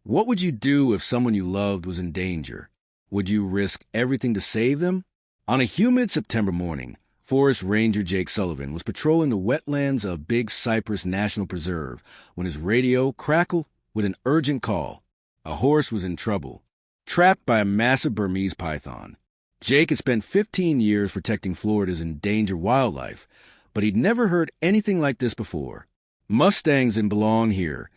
What would you do if someone you loved was in danger? Would you risk everything to save them? On a humid September morning, Forest Ranger Jake Sullivan was patrolling the wetlands of Big Cypress National Preserve when his radio crackled with an urgent call. A horse was in trouble, trapped by a massive Burmese python. Jake had spent 15 years protecting Florida's endangered wildlife, but he'd never heard anything like this before. Mustangs didn't belong here.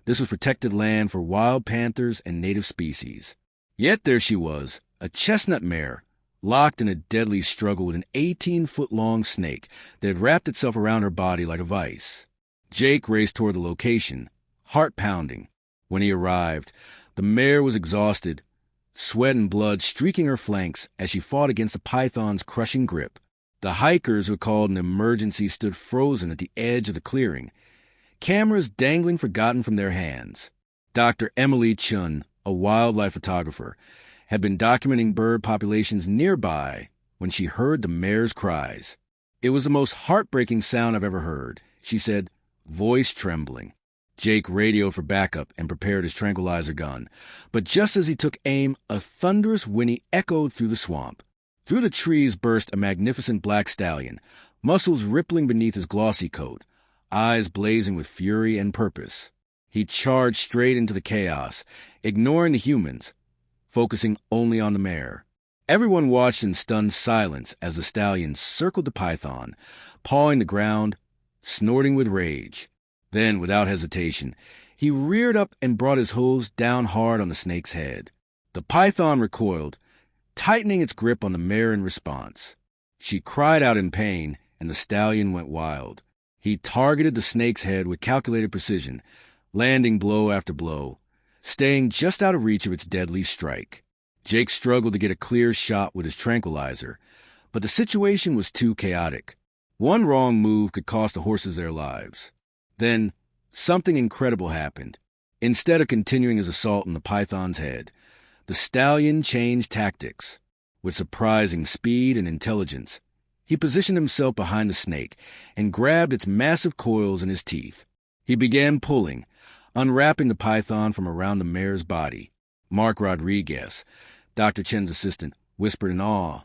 This was protected land for wild panthers and native species. Yet there she was, a chestnut mare, locked in a deadly struggle with an 18-foot-long snake that had wrapped itself around her body like a vice. Jake raced toward the location, heart pounding. When he arrived, the mare was exhausted, sweat and blood streaking her flanks as she fought against the python's crushing grip. The hikers who called an emergency stood frozen at the edge of the clearing, cameras dangling forgotten from their hands. Dr. Emily Chun, a wildlife photographer, had been documenting bird populations nearby when she heard the mare's cries. "It was the most heartbreaking sound I've ever heard," she said, voice trembling. Jake radioed for backup and prepared his tranquilizer gun, but just as he took aim, a thunderous whinny echoed through the swamp. Through the trees burst a magnificent black stallion, muscles rippling beneath his glossy coat, eyes blazing with fury and purpose. He charged straight into the chaos, ignoring the humans, focusing only on the mare. Everyone watched in stunned silence as the stallion circled the python, pawing the ground, snorting with rage. Then, without hesitation, he reared up and brought his hooves down hard on the snake's head. The python recoiled, tightening its grip on the mare in response. She cried out in pain, and the stallion went wild. He targeted the snake's head with calculated precision, landing blow after blow, staying just out of reach of its deadly strike. Jake struggled to get a clear shot with his tranquilizer, but the situation was too chaotic. One wrong move could cost the horses their lives. Then, something incredible happened. Instead of continuing his assault on the python's head, the stallion changed tactics. With surprising speed and intelligence, he positioned himself behind the snake and grabbed its massive coils in his teeth. He began pulling, unwrapping the python from around the mare's body. Mark Rodriguez, Dr. Chen's assistant, whispered in awe,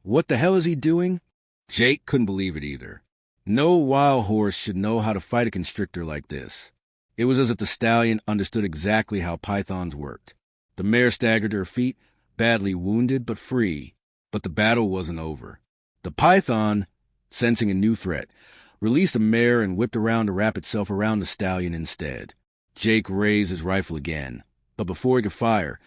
"What the hell is he doing?" Jake couldn't believe it either. No wild horse should know how to fight a constrictor like this. It was as if the stallion understood exactly how pythons worked. The mare staggered to her feet, badly wounded but free. But the battle wasn't over. The python, sensing a new threat, released the mare and whipped around to wrap itself around the stallion instead. Jake raised his rifle again, but before he could fire,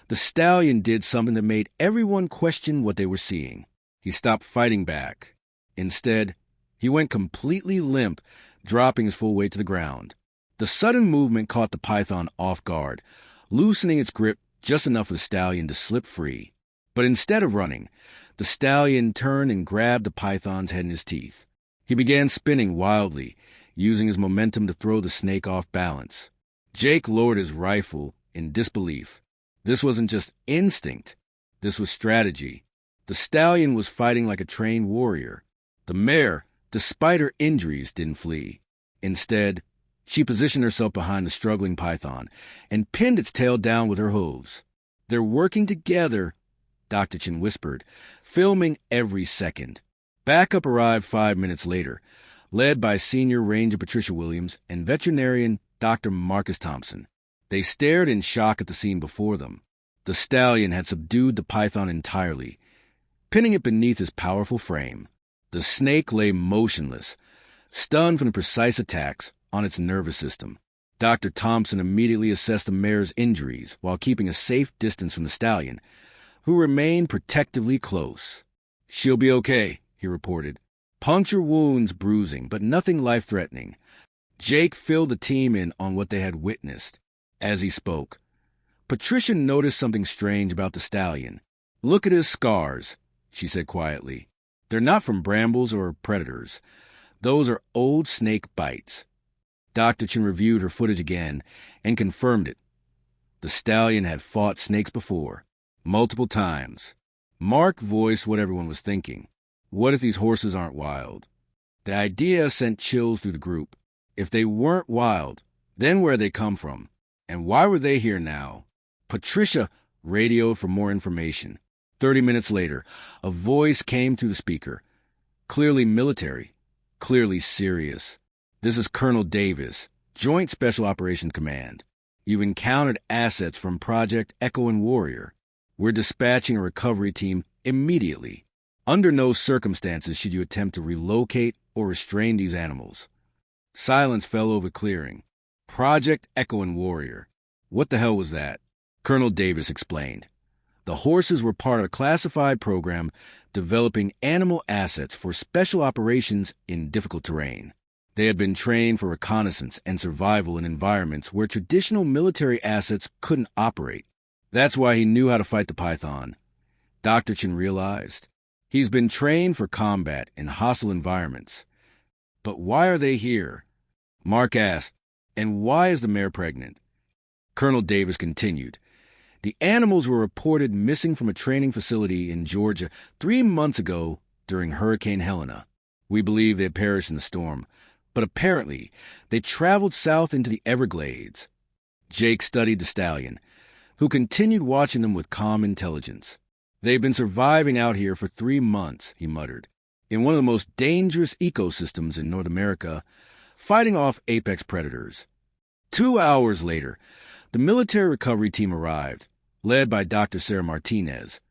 the stallion did something that made everyone question what they were seeing. He stopped fighting back. Instead, he went completely limp, dropping his full weight to the ground. The sudden movement caught the python off guard, loosening its grip just enough for the stallion to slip free. But instead of running, the stallion turned and grabbed the python's head in his teeth. He began spinning wildly, using his momentum to throw the snake off balance. Jake lowered his rifle in disbelief. This wasn't just instinct. This was strategy. The stallion was fighting like a trained warrior. The mare, despite her injuries, didn't flee. Instead, she positioned herself behind the struggling python and pinned its tail down with her hooves. "They're working together," Dr. Chin whispered, filming every second. Backup arrived 5 minutes later, led by Senior Ranger Patricia Williams and veterinarian Dr. Marcus Thompson. They stared in shock at the scene before them. The stallion had subdued the python entirely, pinning it beneath his powerful frame. The snake lay motionless, stunned from the precise attacks on its nervous system. Dr. Thompson immediately assessed the mare's injuries while keeping a safe distance from the stallion, who remained protectively close. "She'll be okay," he reported. "Puncture wounds, bruising, but nothing life-threatening." Jake filled the team in on what they had witnessed. As he spoke, Patricia noticed something strange about the stallion. "Look at his scars," she said quietly. "They're not from brambles or predators. Those are old snake bites." Dr. Chin reviewed her footage again and confirmed it. The stallion had fought snakes before, multiple times. Mark voiced what everyone was thinking. What if these horses aren't wild? The idea sent chills through the group. If they weren't wild, then where'd they come from? And why were they here now? Patricia radioed for more information. 30 minutes later, a voice came through the speaker. Clearly military, clearly serious. This is Colonel Davis, Joint Special Operations Command. You've encountered assets from Project Echo and Warrior. We're dispatching a recovery team immediately. Under no circumstances should you attempt to relocate or restrain these animals. Silence fell over clearing. Project Echo and Warrior. What the hell was that? Colonel Davis explained. The horses were part of a classified program developing animal assets for special operations in difficult terrain. They had been trained for reconnaissance and survival in environments where traditional military assets couldn't operate. That's why he knew how to fight the python. Dr. Chin realized. He's been trained for combat in hostile environments. But why are they here? Mark asked, and why is the mare pregnant? Colonel Davis continued. The animals were reported missing from a training facility in Georgia 3 months ago during Hurricane Helena. We believe they perished in the storm, but apparently they traveled south into the Everglades. Jake studied the stallion, who continued watching them with calm intelligence. They've been surviving out here for 3 months, he muttered, in one of the most dangerous ecosystems in North America, fighting off apex predators. 2 hours later, the military recovery team arrived, led by Dr. Sarah Martinez,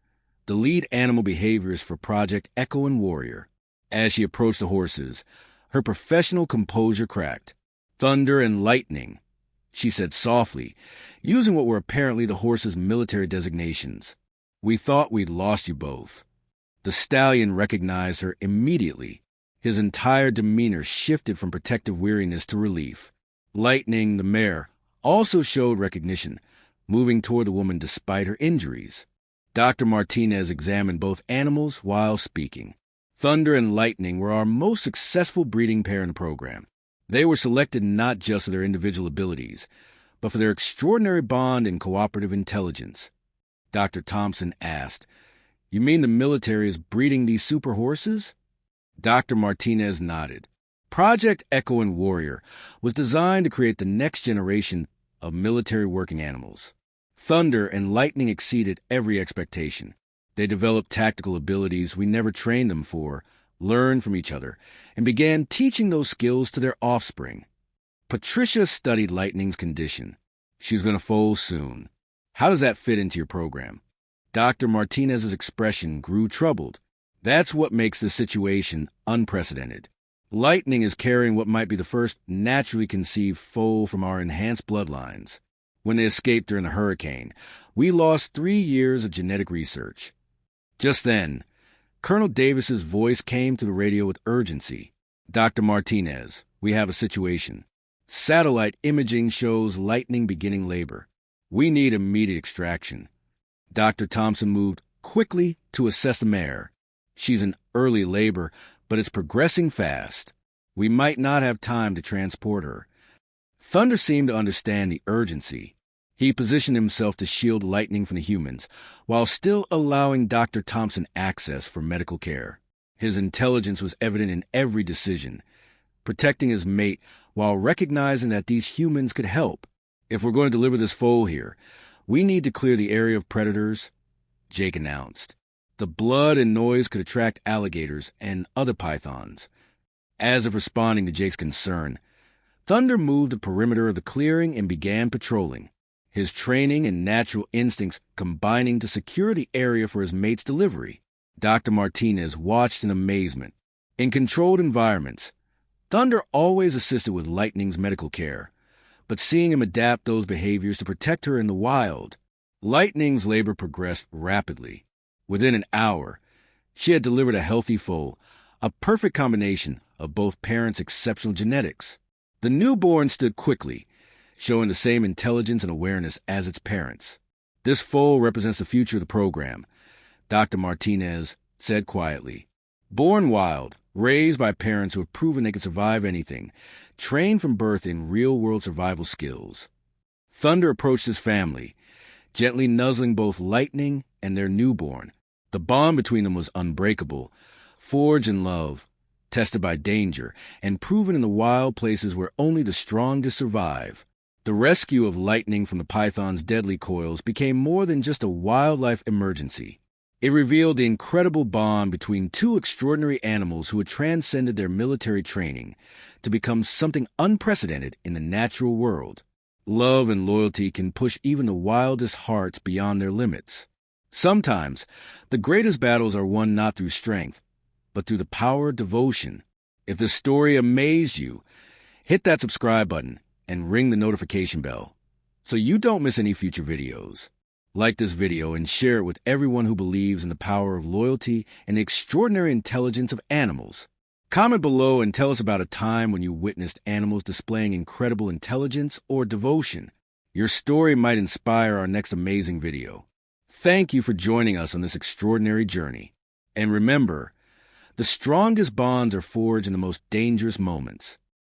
the lead animal behaviorist for Project Echo and Warrior. As she approached the horses, her professional composure cracked. Thunder and lightning, she said softly, using what were apparently the horses' military designations. We thought we'd lost you both. The stallion recognized her immediately. His entire demeanor shifted from protective weariness to relief. Lightning, the mare, also showed recognition, moving toward the woman despite her injuries. Dr. Martinez examined both animals while speaking. Thunder and Lightning were our most successful breeding pair in the program. They were selected not just for their individual abilities, but for their extraordinary bond and cooperative intelligence. Dr. Thompson asked, You mean the military is breeding these super horses? Dr. Martinez nodded. Project Echo and Warrior was designed to create the next generation of military working animals. Thunder and Lightning exceeded every expectation. They developed tactical abilities we never trained them for, learned from each other, and began teaching those skills to their offspring. Patricia studied Lightning's condition. She's going to foal soon. How does that fit into your program? Dr. Martinez's expression grew troubled. That's what makes this situation unprecedented. Lightning is carrying what might be the first naturally conceived foal from our enhanced bloodlines. When they escaped during the hurricane, we lost 3 years of genetic research. Just then, Colonel Davis's voice came through the radio with urgency. Dr. Martinez, we have a situation. Satellite imaging shows Lightning beginning labor. We need immediate extraction. Dr. Thompson moved quickly to assess the mare. She's in early labor, but it's progressing fast. We might not have time to transport her. Thunder seemed to understand the urgency. He positioned himself to shield Lightning from the humans, while still allowing Dr. Thompson access for medical care. His intelligence was evident in every decision, protecting his mate while recognizing that these humans could help. If we're going to deliver this foal here, we need to clear the area of predators, Jake announced. The blood and noise could attract alligators and other pythons. As if responding to Jake's concern, Thunder moved the perimeter of the clearing and began patrolling, his training and natural instincts combining to secure the area for his mate's delivery. Dr. Martinez watched in amazement. In controlled environments, Thunder always assisted with Lightning's medical care, but seeing him adapt those behaviors to protect her in the wild, Lightning's labor progressed rapidly. Within an hour, she had delivered a healthy foal, a perfect combination of both parents' exceptional genetics. The newborn stood quickly, showing the same intelligence and awareness as its parents. This foal represents the future of the program, Dr. Martinez said quietly. Born wild, raised by parents who have proven they can survive anything, trained from birth in real-world survival skills. Thunder approached his family, gently nuzzling both Lightning and their newborn. The bond between them was unbreakable, forged in love, tested by danger, and proven in the wild places where only the strongest survive. The rescue of Lightning from the python's deadly coils became more than just a wildlife emergency. It revealed the incredible bond between two extraordinary animals who had transcended their military training to become something unprecedented in the natural world. Love and loyalty can push even the wildest hearts beyond their limits. Sometimes, the greatest battles are won not through strength, but through the power of devotion. If this story amazed you, hit that subscribe button and ring the notification bell so you don't miss any future videos. Like this video and share it with everyone who believes in the power of loyalty and the extraordinary intelligence of animals. Comment below and tell us about a time when you witnessed animals displaying incredible intelligence or devotion. Your story might inspire our next amazing video. Thank you for joining us on this extraordinary journey. And remember, the strongest bonds are forged in the most dangerous moments.